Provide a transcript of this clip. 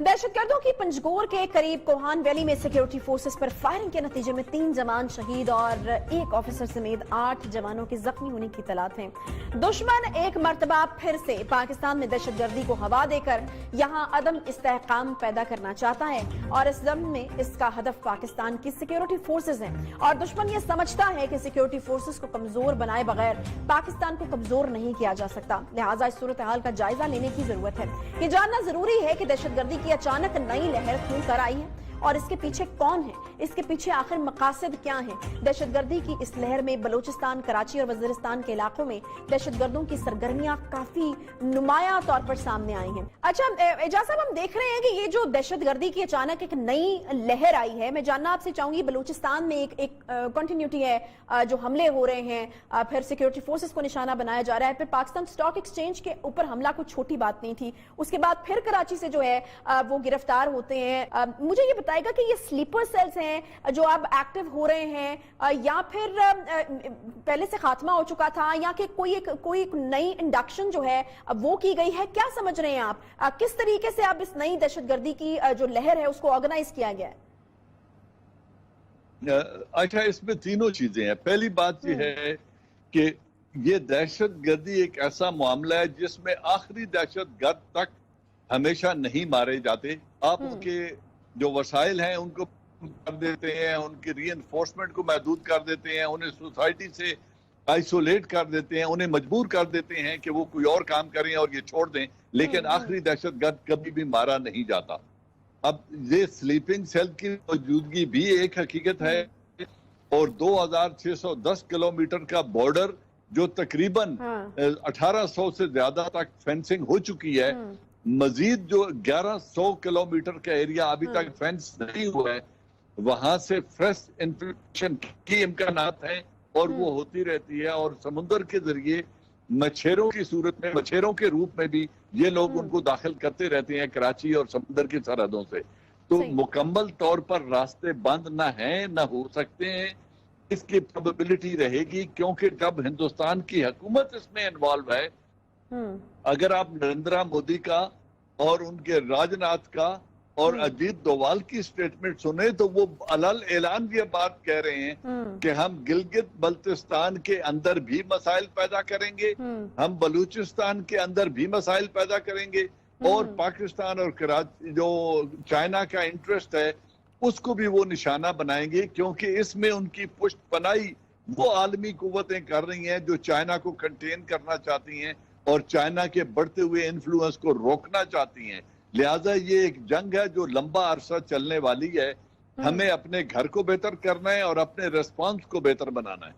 दहशतगर्दों की पंजगोर के करीब कोहान वैली में सिक्योरिटी फोर्सेस पर फायरिंग के नतीजे में 3 जवान शहीद और 1 ऑफिसर समेत 8 जवानों के जख्मी होने की इत्तला है। दुश्मन एक मर्तबा फिर से पाकिस्तान में दहशतगर्दी को हवा देकर यहां अदम इस्तेहकाम पैदा करना चाहता है और इस जंग में इसका हदफ पाकिस्तान की सिक्योरिटी फोर्सेस हैं और दुश्मन ये समझता है कि सिक्योरिटी फोर्सेस को कमजोर बनाए बगैर पाकिस्तान को कमजोर नहीं किया जा सकता। लिहाजा इस सूरत हाल का जायजा लेने की जरूरत है। ये जानना जरूरी है कि दहशतगर्दी की अचानक नई लहर क्यों कर आई है और इसके पीछे कौन है, इसके पीछे आखिर मकासद क्या है। दहशतगर्दी की इस लहर में बलूचिस्तान, कराची और वजीरिस्तान के इलाकों में दहशतगर्दों की सरगर्मियां काफी नुमाया तौर पर सामने आई हैं। अच्छा एजाज साहब, हम देख रहे हैं कि ये जो दहशतगर्दी की अचानक एक नई लहर आई है, मैं जानना आपसे चाहूंगी बलूचिस्तान में एक कंटिन्यूटी है, जो हमले हो रहे हैं, फिर सिक्योरिटी फोर्सेस को निशाना बनाया जा रहा है, फिर पाकिस्तान स्टॉक एक्सचेंज के ऊपर हमला कोई छोटी बात नहीं थी, उसके बाद फिर कराची से जो है वो गिरफ्तार होते हैं। मुझे ये बताएगा कि ये स्लीपर सेल्स हैं जो अब एक्टिव हो रहे हैं या फिर पहले से खात्मा हो चुका था या कि कोई एक नई इंडक्शन जो है वो की गई है, क्या समझ रहे हैं आप? किस तरीके से अब इस नई दहशतगर्दी की जो लहर है उसको ऑर्गेनाइज किया गया है? अच्छा, इसमें तीनों चीजें हैं। पहली बात यह है कि ये दहशतगर्दी एक ऐसा मामला है जिसमें आखिरी दहशतगर्द तक हमेशा नहीं मारे जाते। आप उनके जो वसाइल हैं उनको कर देते हैं, उनकी रीइंफोर्समेंट को महदूद कर देते हैं, उन्हें सोसाइटी से आइसोलेट कर देते हैं, उन्हें मजबूर कर देते हैं कि वो कोई और काम करें और ये छोड़ दें, लेकिन आखिरी दहशतगर्द कभी भी मारा नहीं जाता। अब ये स्लीपिंग सेल की मौजूदगी भी एक हकीकत है और 2610 किलोमीटर का बॉर्डर जो तकरीबन 1800 से ज्यादा तक फेंसिंग हो चुकी है, मजीद जो 1100 किलोमीटर का एरिया अभी तक फेंस नहीं हुआ है, वहां से फ्रेश इन्फेक्शन की इम्कानात हैं और वो होती रहती है। और समुद्र के जरिए मच्छरों की सूरत में, मच्छरों के रूप में भी ये लोग उनको दाखिल करते रहते हैं कराची और समुद्र की सरहदों से। तो मुकम्मल तौर पर रास्ते बंद ना हैं ना हो सकते हैं, इसकी प्रोबेबिलिटी रहेगी, क्योंकि जब हिंदुस्तान की हुकूमत इसमें इन्वॉल्व है, अगर आप नरेंद्र मोदी का और उनके राजनाथ का और अजीत डोवाल की स्टेटमेंट सुने तो वो अलल ऐलान ये बात कह रहे हैं कि हम गिलगित बल्तिस्तान के अंदर भी मसाइल पैदा करेंगे, हम बलूचिस्तान के अंदर भी मसाइल पैदा करेंगे और पाकिस्तान और कराची जो चाइना का इंटरेस्ट है उसको भी वो निशाना बनाएंगे, क्योंकि इसमें उनकी पुष्ट पनाही वो आलमी कुव्वतें कर रही हैं जो चाइना को कंटेन करना चाहती हैं और चाइना के बढ़ते हुए इन्फ्लुएंस को रोकना चाहती हैं। लिहाजा ये एक जंग है जो लंबा अरसा चलने वाली है। हमें अपने घर को बेहतर करना है और अपने रेस्पॉन्स को बेहतर बनाना है।